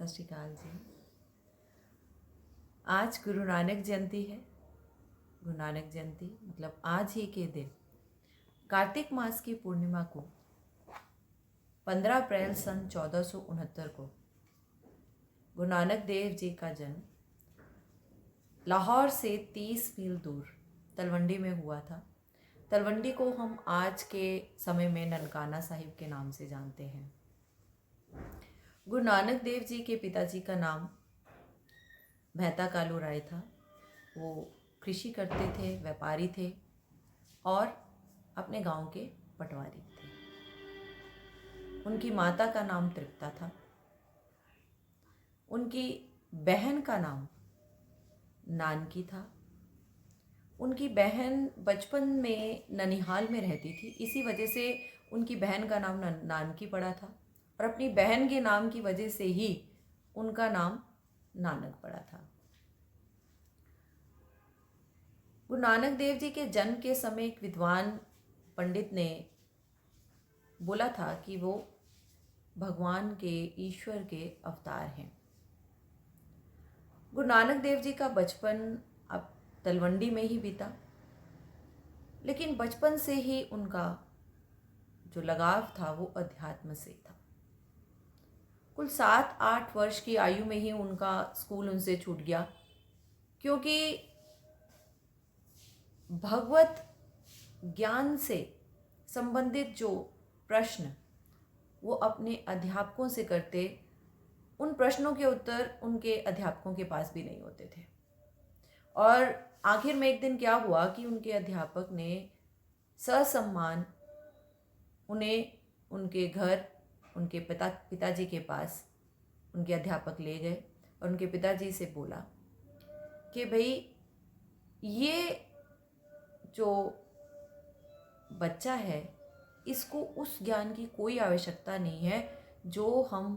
सत श्री अकाल जी। आज गुरु नानक जयंती है। गुरु नानक जयंती मतलब आज ही के दिन कार्तिक मास की पूर्णिमा को 15 अप्रैल सन 1469 को गुरु नानक देव जी का जन्म लाहौर से 30 मील दूर तलवंडी में हुआ था। तलवंडी को हम आज के समय में ननकाना साहिब के नाम से जानते हैं। गुरु नानक देव जी के पिताजी का नाम मेहता कालू राय था। वो कृषि करते थे, व्यापारी थे और अपने गांव के पटवारी थे। उनकी माता का नाम तृप्ता था। उनकी बहन का नाम नानकी था। उनकी बहन बचपन में ननिहाल में रहती थी, इसी वजह से उनकी बहन का नाम नानकी पड़ा था और अपनी बहन के नाम की वजह से ही उनका नाम नानक पड़ा था। गुरु नानक देव जी के जन्म के समय एक विद्वान पंडित ने बोला था कि वो भगवान के, ईश्वर के अवतार हैं। गुरु नानक देव जी का बचपन अब तलवंडी में ही बीता, लेकिन बचपन से ही उनका जो लगाव था वो अध्यात्म से था। कुल 7-8 वर्ष की आयु में ही उनका स्कूल उनसे छूट गया, क्योंकि भगवत ज्ञान से संबंधित जो प्रश्न वो अपने अध्यापकों से करते, उन प्रश्नों के उत्तर उनके अध्यापकों के पास भी नहीं होते थे। और आखिर में एक दिन क्या हुआ कि उनके अध्यापक ने ससम्मान उन्हें उनके घर, उनके पिताजी के पास उनके अध्यापक ले गए और उनके पिताजी से बोला कि भाई ये जो बच्चा है इसको उस ज्ञान की कोई आवश्यकता नहीं है जो हम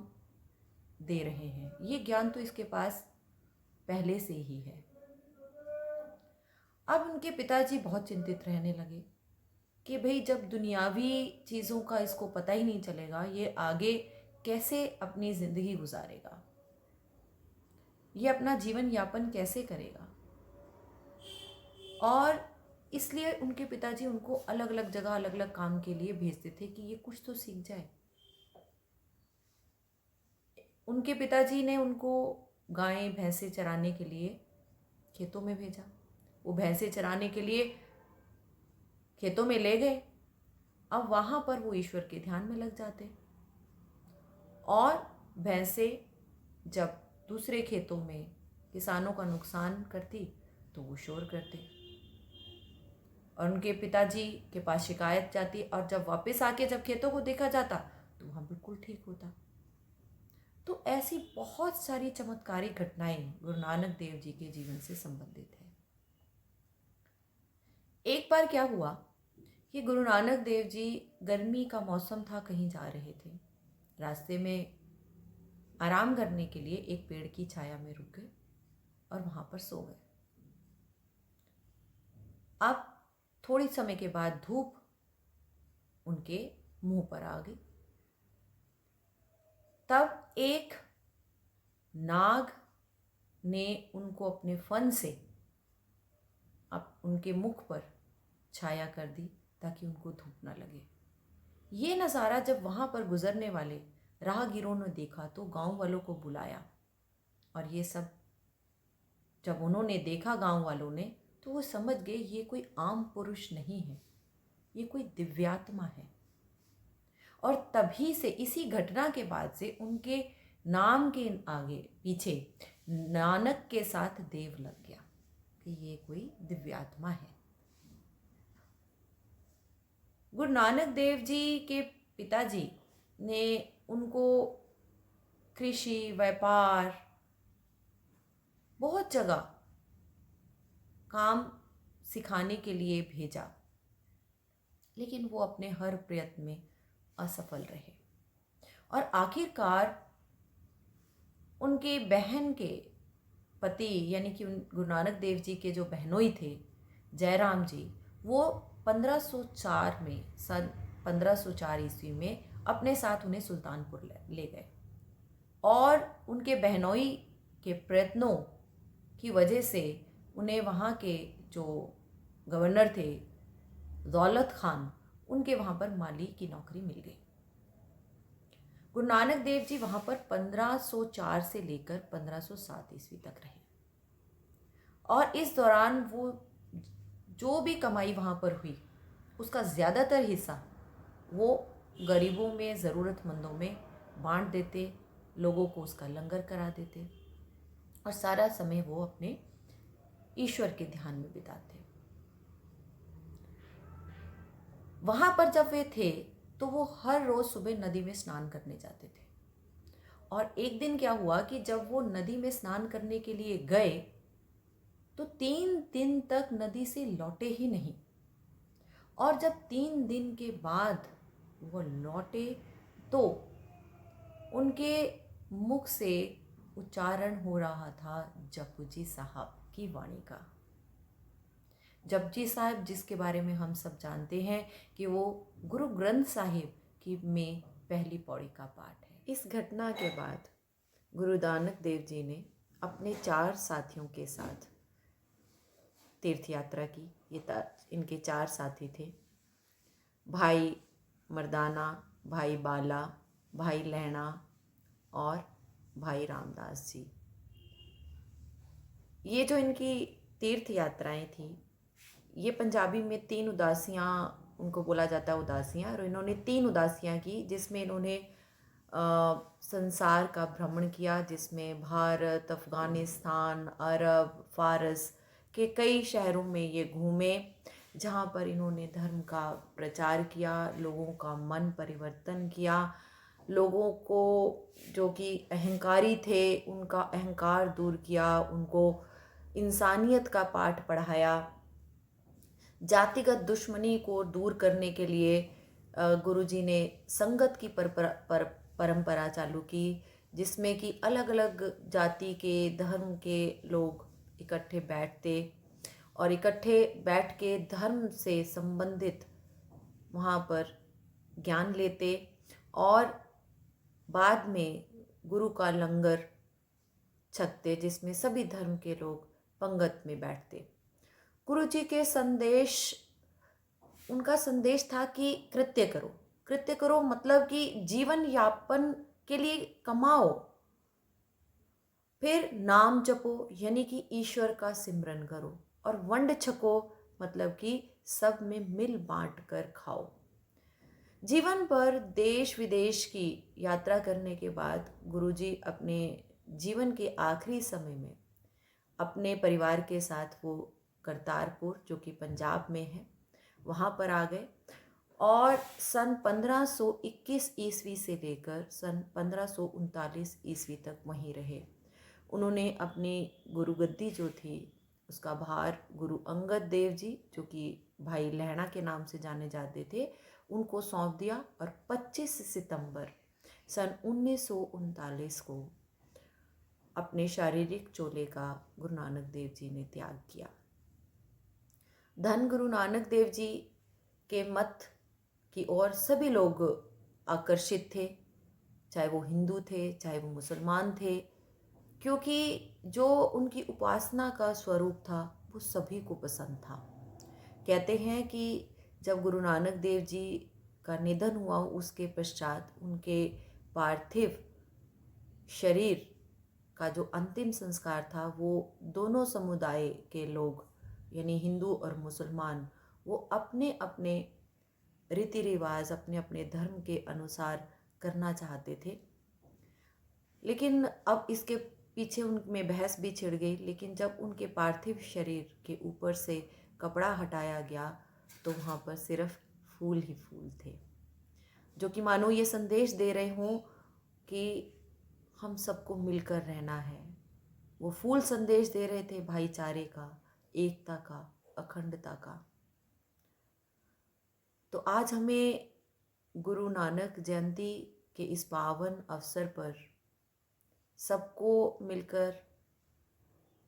दे रहे हैं, ये ज्ञान तो इसके पास पहले से ही है। अब उनके पिताजी बहुत चिंतित रहने लगे कि भाई जब दुनियावी चीज़ों का इसको पता ही नहीं चलेगा, ये आगे कैसे अपनी ज़िंदगी गुजारेगा, ये अपना जीवन यापन कैसे करेगा। और इसलिए उनके पिताजी उनको अलग अलग जगह, अलग अलग काम के लिए भेजते थे कि ये कुछ तो सीख जाए। उनके पिताजी ने उनको गायें भैंसे चराने के लिए खेतों में भेजा। वो भैंसे चराने के लिए खेतों में ले गए। अब वहाँ पर वो ईश्वर के ध्यान में लग जाते और भैंसे जब दूसरे खेतों में किसानों का नुकसान करती तो वो शोर करते और उनके पिताजी के पास शिकायत जाती, और जब वापस आके जब खेतों को देखा जाता तो वहाँ बिल्कुल ठीक होता। तो ऐसी बहुत सारी चमत्कारिक घटनाएं गुरु नानक देव जी के जीवन से संबंधित है। एक बार क्या हुआ कि गुरु नानक देव जी, गर्मी का मौसम था, कहीं जा रहे थे। रास्ते में आराम करने के लिए एक पेड़ की छाया में रुक गए और वहाँ पर सो गए। अब थोड़ी समय के बाद धूप उनके मुंह पर आ गई। तब एक नाग ने उनको अपने फन से अब उनके मुख पर छाया कर दी ताकि उनको धूप ना लगे। ये नज़ारा जब वहाँ पर गुजरने वाले राहगीरों ने देखा तो गांव वालों को बुलाया, और ये सब जब उन्होंने देखा गांव वालों ने, तो वो समझ गए ये कोई आम पुरुष नहीं है, ये कोई दिव्यात्मा है। और तभी से, इसी घटना के बाद से उनके नाम के आगे पीछे नानक के साथ देव लग गया कि ये कोई दिव्यात्मा है। गुरु नानक देव जी के पिताजी ने उनको कृषि, व्यापार, बहुत जगह काम सिखाने के लिए भेजा, लेकिन वो अपने हर प्रयत्न में असफल रहे। और आखिरकार उनके बहन के पति, यानी कि गुरु नानक देव जी के जो बहनोई थे, जयराम जी, वो 1504 में, सन 1504 ईस्वी में अपने साथ उन्हें सुल्तानपुर ले गए और उनके बहनोई के प्रयत्नों की वजह से उन्हें वहाँ के जो गवर्नर थे दौलत खान, उनके वहाँ पर माली की नौकरी मिल गई। गुरु नानक देव जी वहाँ पर 1504 से लेकर 1507 ईस्वी तक रहे और इस दौरान वो जो भी कमाई वहाँ पर हुई उसका ज़्यादातर हिस्सा वो गरीबों में, ज़रूरतमंदों में बांट देते, लोगों को उसका लंगर करा देते और सारा समय वो अपने ईश्वर के ध्यान में बिताते। वहाँ पर जब वे थे तो वो हर रोज़ सुबह नदी में स्नान करने जाते थे और एक दिन क्या हुआ कि जब वो नदी में स्नान करने के लिए गए तो 3 दिन तक नदी से लौटे ही नहीं और जब 3 दिन के बाद वो लौटे तो उनके मुख से उच्चारण हो रहा था जपजी साहब की वाणी का। जपजी साहब जिसके बारे में हम सब जानते हैं कि वो गुरु ग्रंथ साहिब की में पहली पौड़ी का पाठ है। इस घटना के बाद गुरु नानक देव जी ने अपने 4 साथियों के साथ तीर्थ यात्रा की। इनके 4 साथी थे, भाई मर्दाना, भाई बाला, भाई लहणा और भाई रामदास जी। ये जो इनकी तीर्थ यात्राएं थी, ये पंजाबी में 3 उदासियाँ उनको बोला जाता है, उदासियाँ। और इन्होंने 3 उदासियाँ की जिसमें इन्होंने संसार का भ्रमण किया, जिसमें भारत, अफ़गानिस्तान, अरब, फ़ारस के कई शहरों में ये घूमे, जहाँ पर इन्होंने धर्म का प्रचार किया, लोगों का मन परिवर्तन किया, लोगों को जो कि अहंकारी थे उनका अहंकार दूर किया, उनको इंसानियत का पाठ पढ़ाया, जातिगत दुश्मनी को दूर करने के लिए गुरुजी ने संगत की परंपरा चालू की, जिसमें कि अलग अलग जाति के, धर्म के लोग इकट्ठे बैठते और इकट्ठे बैठ के धर्म से संबंधित वहाँ पर ज्ञान लेते और बाद में गुरु का लंगर छकते, जिसमें सभी धर्म के लोग पंगत में बैठते। गुरु जी के संदेश, उनका संदेश था कि कृत्य करो, कृत्य करो मतलब कि जीवन यापन के लिए कमाओ, फिर नाम जपो यानी कि ईश्वर का सिमरन करो, और वंड छको मतलब कि सब में मिल बांट कर खाओ। जीवन पर देश विदेश की यात्रा करने के बाद गुरुजी अपने जीवन के आखिरी समय में अपने परिवार के साथ वो करतारपुर, जो कि पंजाब में है, वहाँ पर आ गए और सन 1521 ईस्वी से लेकर सन 1539 ईस्वी तक वहीं रहे। उन्होंने अपनी गुरुगद्दी जो थी उसका भार गुरु अंगद देव जी, जो कि भाई लहणा के नाम से जाने जाते थे, उनको सौंप दिया और 25 सितंबर सन 1939 को अपने शारीरिक चोले का गुरु नानक देव जी ने त्याग किया। धन गुरु नानक देव जी के मत की ओर सभी लोग आकर्षित थे, चाहे वो हिंदू थे, चाहे वो मुसलमान थे, क्योंकि जो उनकी उपासना का स्वरूप था वो सभी को पसंद था। कहते हैं कि जब गुरु नानक देव जी का निधन हुआ, उसके पश्चात उनके पार्थिव शरीर का जो अंतिम संस्कार था वो दोनों समुदाय के लोग यानी हिंदू और मुसलमान वो अपने अपने रीति रिवाज, अपने अपने धर्म के अनुसार करना चाहते थे। लेकिन अब इसके पीछे उनमें बहस भी छिड़ गई। लेकिन जब उनके पार्थिव शरीर के ऊपर से कपड़ा हटाया गया तो वहाँ पर सिर्फ फूल ही फूल थे, जो कि मानो ये संदेश दे रहे हों कि हम सबको मिलकर रहना है। वो फूल संदेश दे रहे थे भाईचारे का, एकता का, अखंडता का। तो आज हमें गुरु नानक जयंती के इस पावन अवसर पर सबको मिलकर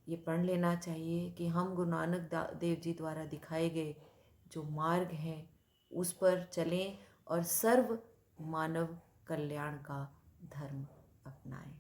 ये पढ़ लेना चाहिए कि हम गुरु नानक देव जी द्वारा दिखाए गए जो मार्ग हैं उस पर चलें और सर्व मानव कल्याण का धर्म अपनाएं।